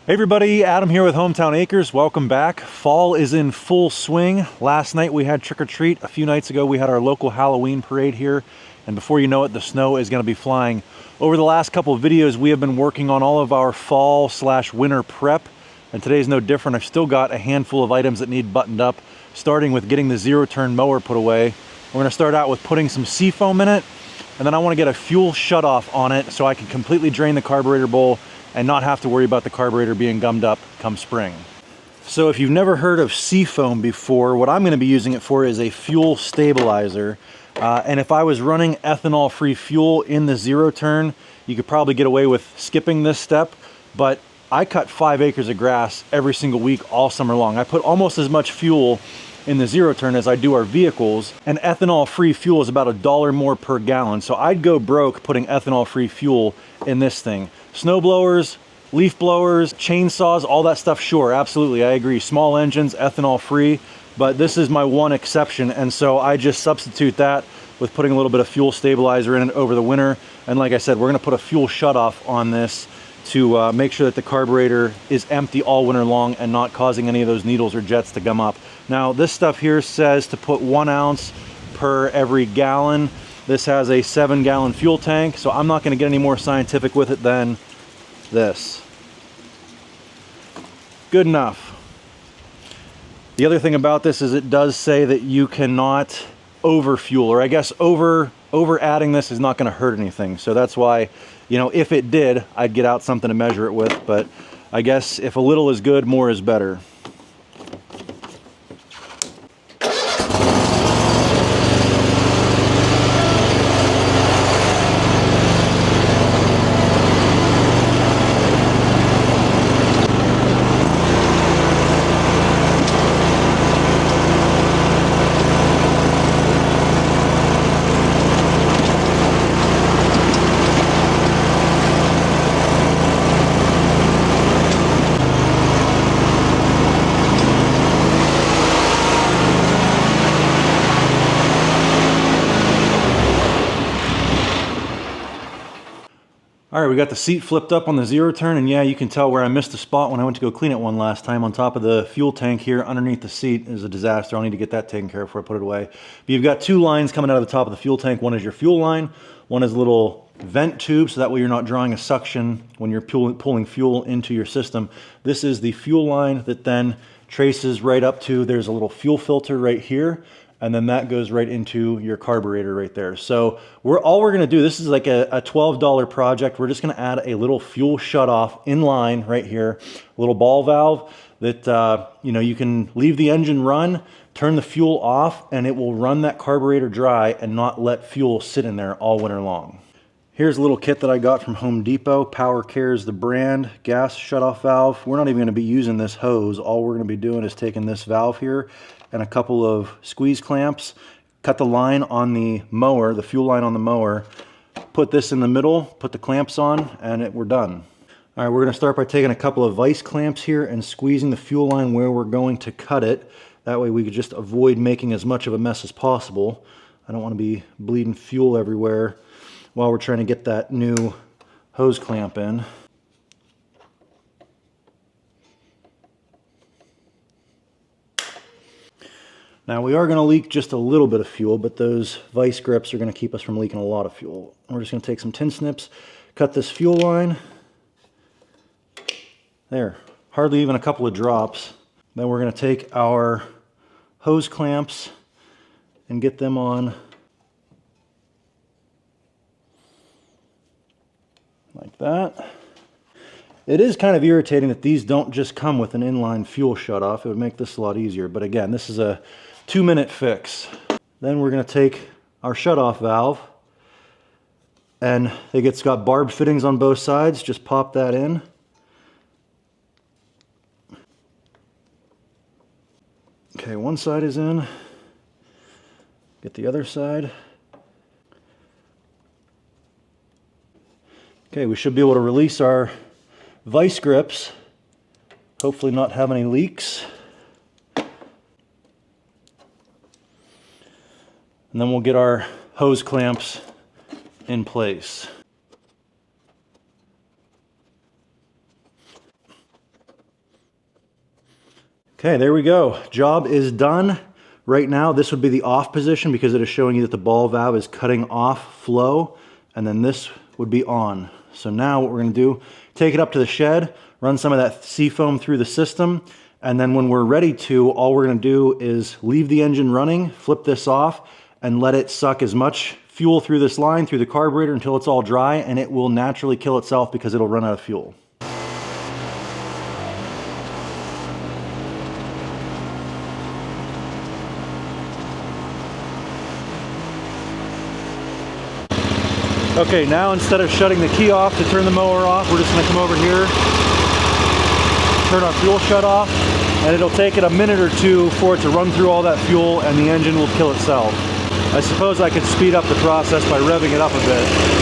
Hey everybody, Adam here with Hometown Acres. Welcome back. Fall is in full swing. Last night we had trick or treat. A few nights ago we had our local Halloween parade here. And before you know it, the snow is going to be flying. Over the last couple of videos, we have been working on all of our fall/winter prep. And today's no different. I've still got a handful of items that need buttoned up, starting with getting the zero-turn mower put away. We're going to start out with putting some seafoam in it. And then I want to get a fuel shutoff on it so I can completely drain the carburetor bowl and not have to worry about the carburetor being gummed up come spring. So if you've never heard of seafoam before, what I'm going to be using it for is a fuel stabilizer. And if I was running ethanol-free fuel in the zero turn, you could probably get away with skipping this step, but I cut 5 acres of grass every single week all summer long. I put almost as much fuel in the zero turn as I do our vehicles, and ethanol-free fuel is about $1 more per gallon. So I'd go broke putting ethanol-free fuel in this thing. Snow blowers, leaf blowers, chainsaws, all that stuff, sure, absolutely, I agree. Small engines, ethanol-free, but this is my one exception, and so I just substitute that with putting a little bit of fuel stabilizer in it over the winter. And like I said, we're gonna put a fuel shutoff on this to make sure that the carburetor is empty all winter long and not causing any of those needles or jets to gum up. Now, this stuff here says to put 1 ounce per every gallon. This has a 7-gallon fuel tank, so I'm not gonna get any more scientific with it than this. Good enough. The other thing about this is it does say that you cannot overfuel, or I guess over adding this is not gonna hurt anything. So that's why, you know, if it did, I'd get out something to measure it with, but I guess if a little is good, more is better. All right, we got the seat flipped up on the zero turn, and yeah, you can tell where I missed a spot when I went to go clean it one last time. On top of the fuel tank here underneath the seat is a disaster. I'll need to get that taken care of before I put it away. But you've got 2 lines coming out of the top of the fuel tank. One is your fuel line, one is a little vent tube, so that way you're not drawing a suction when you're pulling fuel into your system. This is the fuel line that then traces right up to, there's a little fuel filter right here, and then that goes right into your carburetor right there. So all we're gonna do, this is like a $12 project. We're just gonna add a little fuel shutoff in line right here, a little ball valve that you know, you can leave the engine run, turn the fuel off, and it will run that carburetor dry and not let fuel sit in there all winter long. Here's a little kit that I got from Home Depot. Power Care's the brand, gas shutoff valve. We're not even gonna be using this hose. All we're gonna be doing is taking this valve here and a couple of squeeze clamps, cut the line on the mower, the fuel line on the mower, put this in the middle, put the clamps on, and we're done. All right, we're gonna start by taking a couple of vice clamps here and squeezing the fuel line where we're going to cut it. That way we could just avoid making as much of a mess as possible. I don't wanna be bleeding fuel everywhere while we're trying to get that new hose clamp in. Now we are going to leak just a little bit of fuel, but those vice grips are going to keep us from leaking a lot of fuel. We're just going to take some tin snips, cut this fuel line. There, hardly even a couple of drops. Then we're going to take our hose clamps and get them on like that. It is kind of irritating that these don't just come with an inline fuel shutoff. It would make this a lot easier, but again, this is a 2-minute fix. Then we're going to take our shutoff valve, and it's got barbed fittings on both sides. Just pop that in. Okay, one side is in. Get the other side. Okay, we should be able to release our vice grips, hopefully not have any leaks. And then we'll get our hose clamps in place. Okay, there we go. Job is done. Right now, this would be the off position because it is showing you that the ball valve is cutting off flow, and then this would be on. So now what we're gonna do, take it up to the shed, run some of that seafoam through the system, and then when we're ready to, all we're gonna do is leave the engine running, flip this off, and let it suck as much fuel through this line, through the carburetor until it's all dry, and it will naturally kill itself because it'll run out of fuel. Okay, now instead of shutting the key off to turn the mower off, we're just gonna come over here, turn our fuel shut off, and it'll take it a minute or two for it to run through all that fuel and the engine will kill itself. I suppose I could speed up the process by revving it up a bit.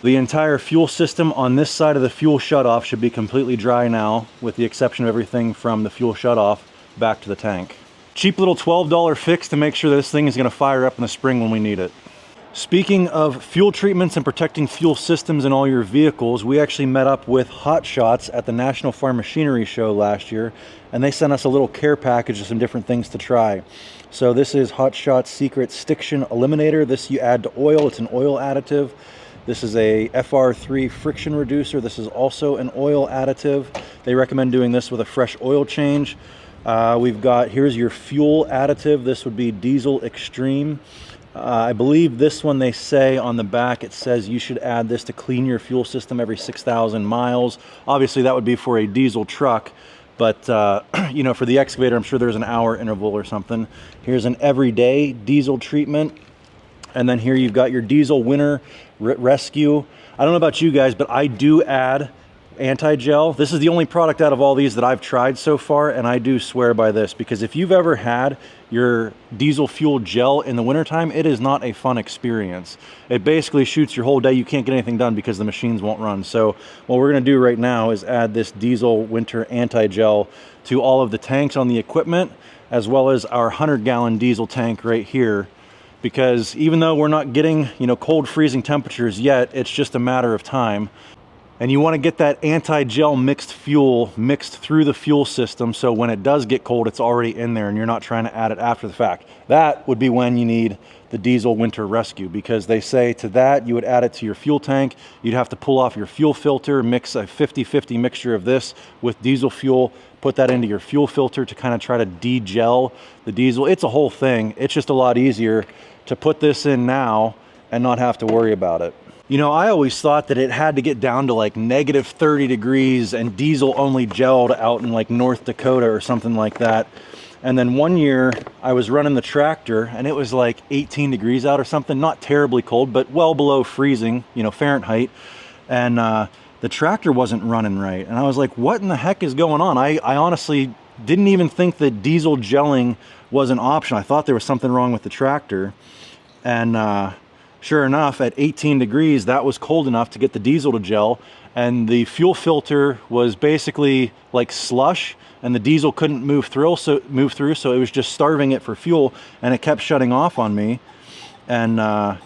The entire fuel system on this side of the fuel shutoff should be completely dry now, with the exception of everything from the fuel shutoff back to the tank. Cheap little $12 fix to make sure that this thing is going to fire up in the spring when we need it. Speaking of fuel treatments and protecting fuel systems in all your vehicles, we actually met up with Hot Shots at the National Farm Machinery Show last year, and they sent us a little care package of some different things to try. So this is Hot Shots Secret Stiction Eliminator. This you add to oil. It's an oil additive. This is a FR3 friction reducer. This is also an oil additive. They recommend doing this with a fresh oil change. We've got, here's your fuel additive. This would be Diesel Extreme. I believe this one, they say on the back, it says you should add this to clean your fuel system every 6,000 miles. Obviously that would be for a diesel truck, but you know, for the excavator, I'm sure there's an hour interval or something. Here's an everyday diesel treatment. And then here you've got your diesel winter rescue. I don't know about you guys, but I do add anti-gel. This is the only product out of all these that I've tried so far, and I do swear by this, because if you've ever had your diesel fuel gel in the wintertime, it is not a fun experience. It basically shoots your whole day. You can't get anything done because the machines won't run. So what we're gonna do right now is add this diesel winter anti-gel to all of the tanks on the equipment, as well as our 100-gallon diesel tank right here. Because even though we're not getting, you know, cold freezing temperatures yet, it's just a matter of time. And you want to get that anti-gel mixed fuel mixed through the fuel system, so when it does get cold, it's already in there and you're not trying to add it after the fact. That would be when you need the diesel winter rescue, because they say to that you would add it to your fuel tank. You'd have to pull off your fuel filter, mix a 50-50 mixture of this with diesel fuel, put that into your fuel filter to kind of try to de-gel the diesel. It's a whole thing. It's just a lot easier to put this in now and not have to worry about it. You know, I always thought that it had to get down to like -30 degrees and diesel only gelled out in like North Dakota or something like that. And then one year I was running the tractor and it was like 18 degrees out or something, not terribly cold, but well below freezing, you know, Fahrenheit. And the tractor wasn't running right. And I was like, what in the heck is going on? I honestly didn't even think that diesel gelling was an option. I thought there was something wrong with the tractor. And sure enough, at 18 degrees, that was cold enough to get the diesel to gel, and the fuel filter was basically like slush, and the diesel couldn't move through, so it was just starving it for fuel, and it kept shutting off on me. And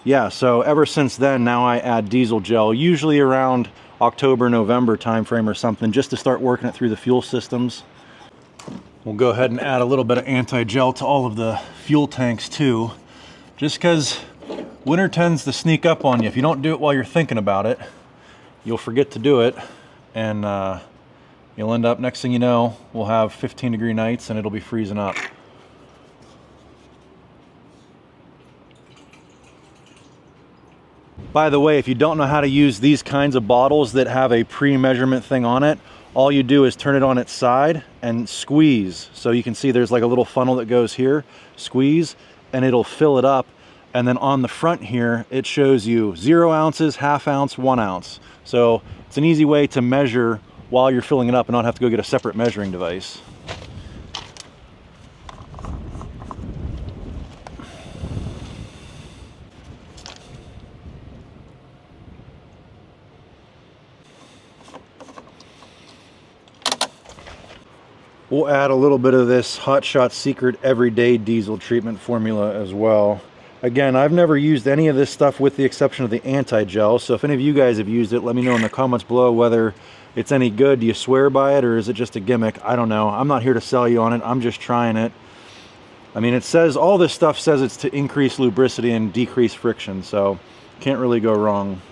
yeah, so ever since then, now I add diesel gel, usually around October, November timeframe or something, just to start working it through the fuel systems. We'll go ahead and add a little bit of anti-gel to all of the fuel tanks too, just because winter tends to sneak up on you. If you don't do it while you're thinking about it, you'll forget to do it, and you'll end up, next thing you know, we'll have 15-degree nights and it'll be freezing up. By the way, if you don't know how to use these kinds of bottles that have a pre-measurement thing on it, all you do is turn it on its side and squeeze. So you can see there's like a little funnel that goes here, squeeze, and it'll fill it up. And then on the front here, it shows you 0 ounces, ½ ounce, 1 ounce. So it's an easy way to measure while you're filling it up and not have to go get a separate measuring device. We'll add a little bit of this Hot Shot Secret Everyday Diesel Treatment formula as well. Again, I've never used any of this stuff with the exception of the anti-gel, so if any of you guys have used it, let me know in the comments below whether it's any good. Do you swear by it, or is it just a gimmick? I don't know. I'm not here to sell you on it. I'm just trying it. I mean, it says, all this stuff says it's to increase lubricity and decrease friction, so can't really go wrong.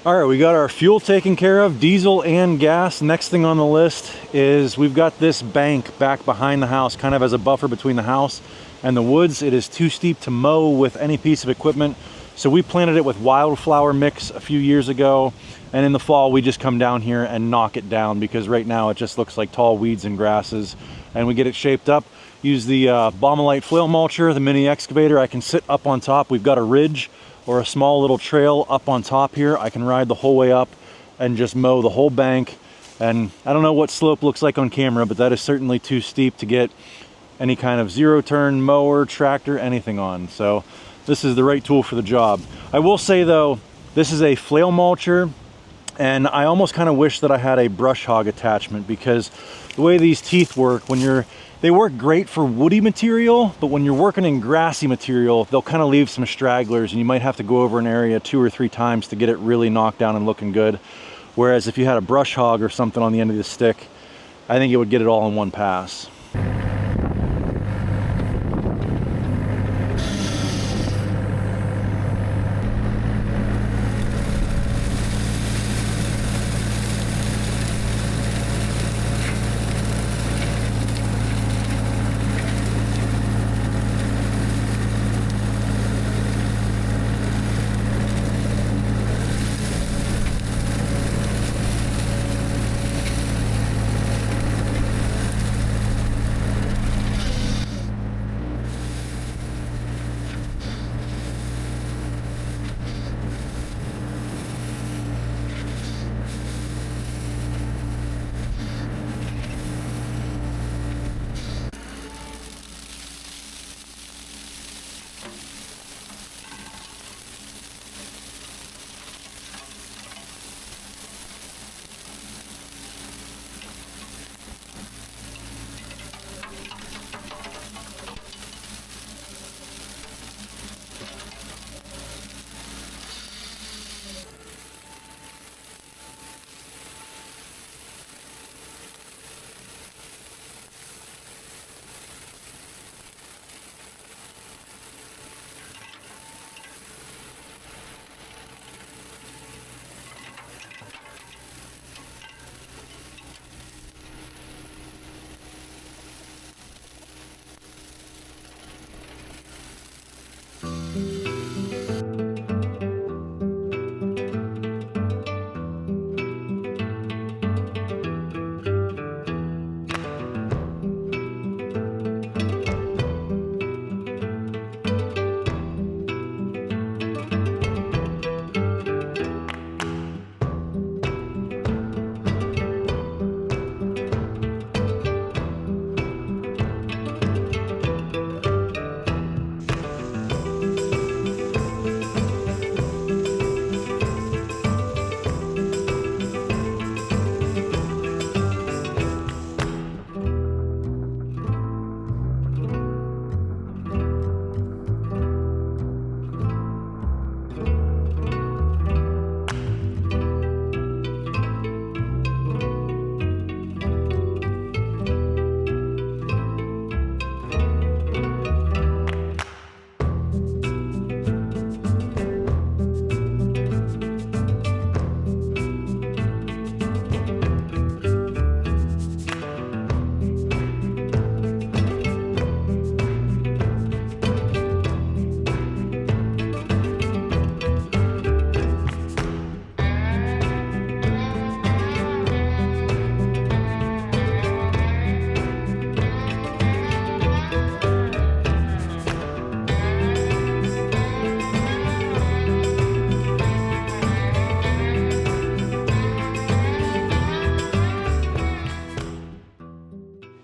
All right, we got our fuel taken care of, diesel and gas. Next thing on the list is we've got this bank back behind the house, kind of as a buffer between the house and the woods. It is too steep to mow with any piece of equipment, so we planted it with wildflower mix a few years ago, and in the fall we just come down here and knock it down, because right now it just looks like tall weeds and grasses, and we get it shaped up. Use the Bombelite flail mulcher, the mini excavator. I can sit up on top. We've got a ridge or a small little trail up on top here. I can ride the whole way up and just mow the whole bank. And I don't know what slope looks like on camera, but that is certainly too steep to get any kind of zero turn mower, tractor, anything on. So this is the right tool for the job. I will say though, this is a flail mulcher, and I almost kind of wish that I had a brush hog attachment, because the way these teeth work, they work great for woody material, but when you're working in grassy material, they'll kind of leave some stragglers, and you might have to go over an area 2 or 3 times to get it really knocked down and looking good. Whereas if you had a brush hog or something on the end of the stick, I think it would get it all in one pass.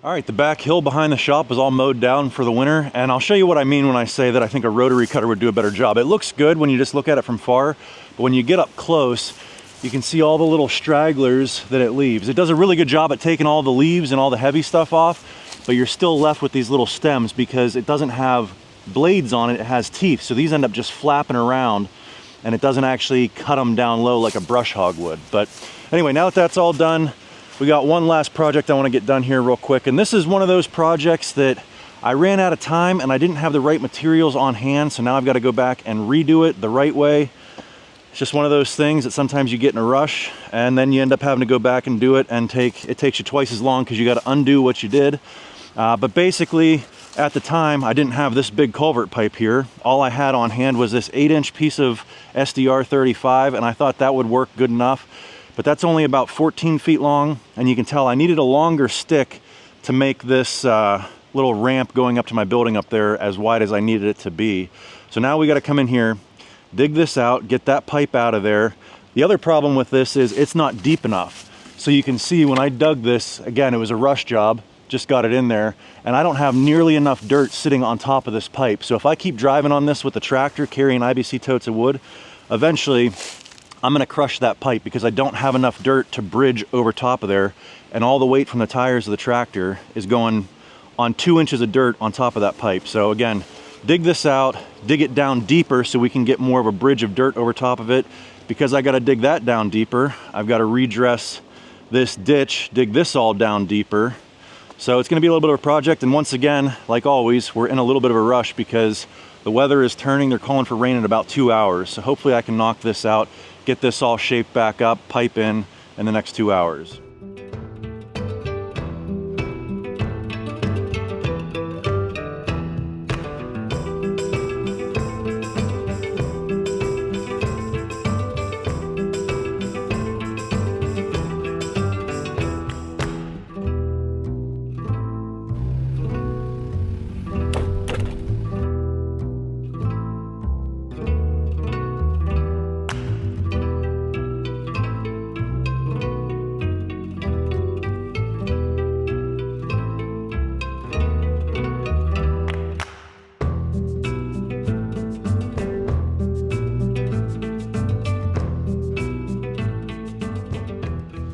All right, the back hill behind the shop is all mowed down for the winter, and I'll show you what I mean when I say that I think a rotary cutter would do a better job. It looks good when you just look at it from far, but when you get up close, you can see all the little stragglers that it leaves. It does a really good job at taking all the leaves and all the heavy stuff off, but you're still left with these little stems because it doesn't have blades on it, it has teeth. So these end up just flapping around and it doesn't actually cut them down low like a brush hog would. But anyway, now that that's all done, we got one last project I want to get done here real quick. And this is one of those projects that I ran out of time and I didn't have the right materials on hand. So now I've got to go back and redo it the right way. It's just one of those things that sometimes you get in a rush and then you end up having to go back and do it, and it takes you twice as long because you got to undo what you did. But basically, at the time, I didn't have this big culvert pipe here. All I had on hand was this 8-inch piece of SDR 35, and I thought that would work good enough. But that's only about 14 feet long, and you can tell I needed a longer stick to make this little ramp going up to my building up there as wide as I needed it to be. So now we got to come in here, dig this out, get that pipe out of there. The other problem with this is it's not deep enough. So you can see when I dug this, again, it was a rush job, just got it in there, and I don't have nearly enough dirt sitting on top of this pipe. So if I keep driving on this with the tractor carrying IBC totes of wood, eventually I'm gonna crush that pipe because I don't have enough dirt to bridge over top of there, and all the weight from the tires of the tractor is going on 2 inches of dirt on top of that pipe. So again, dig this out, dig it down deeper so we can get more of a bridge of dirt over top of it. Because I gotta dig that down deeper, I've gotta redress this ditch, dig this all down deeper. So it's gonna be a little bit of a project, and once again, like always, we're in a little bit of a rush because the weather is turning. They're calling for rain in about 2 hours. So hopefully I can knock this out, get this all shaped back up, pipe in the next 2 hours.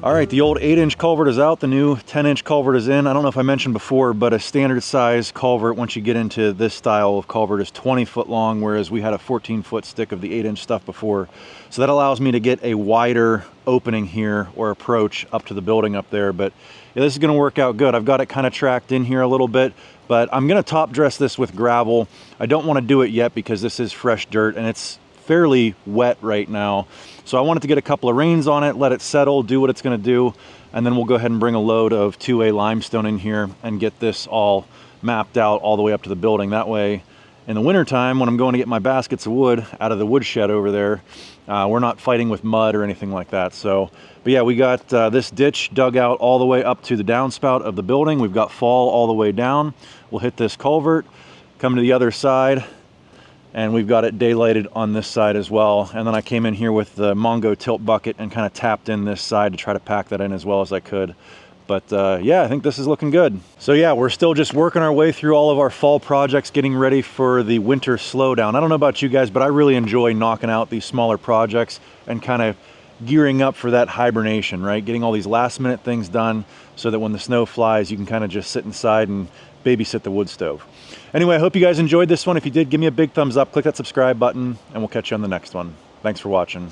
All right, the old 8-inch culvert is out, the new 10-inch culvert is in. I don't know if I mentioned before, but a standard size culvert, once you get into this style of culvert, is 20 foot long, whereas we had a 14-foot stick of the 8-inch stuff before. So that allows me to get a wider opening here, or approach up to the building up there. But yeah, this is gonna work out good. I've got it kind of tracked in here a little bit, but I'm gonna top dress this with gravel. I don't wanna do it yet because this is fresh dirt and it's fairly wet right now. So I wanted to get a couple of rains on it, let it settle, do what it's gonna do, and then we'll go ahead and bring a load of 2A limestone in here and get this all mapped out all the way up to the building. That way, in the wintertime, when I'm going to get my baskets of wood out of the woodshed over there, we're not fighting with mud or anything like that. So, but yeah, we got this ditch dug out all the way up to the downspout of the building. We've got fall all the way down. We'll hit this culvert, come to the other side, and we've got it daylighted on this side as well. And then I came in here with the Mongo tilt bucket and kind of tapped in this side to try to pack that in as well as I could. But yeah, I think this is looking good. So yeah, we're still just working our way through all of our fall projects, getting ready for the winter slowdown. I don't know about you guys, but I really enjoy knocking out these smaller projects and kind of gearing up for that hibernation, right? Getting all these last minute things done so that when the snow flies, you can kind of just sit inside and babysit the wood stove. Anyway, I hope you guys enjoyed this one. If you did, give me a big thumbs up, click that subscribe button, and we'll catch you on the next one. Thanks for watching.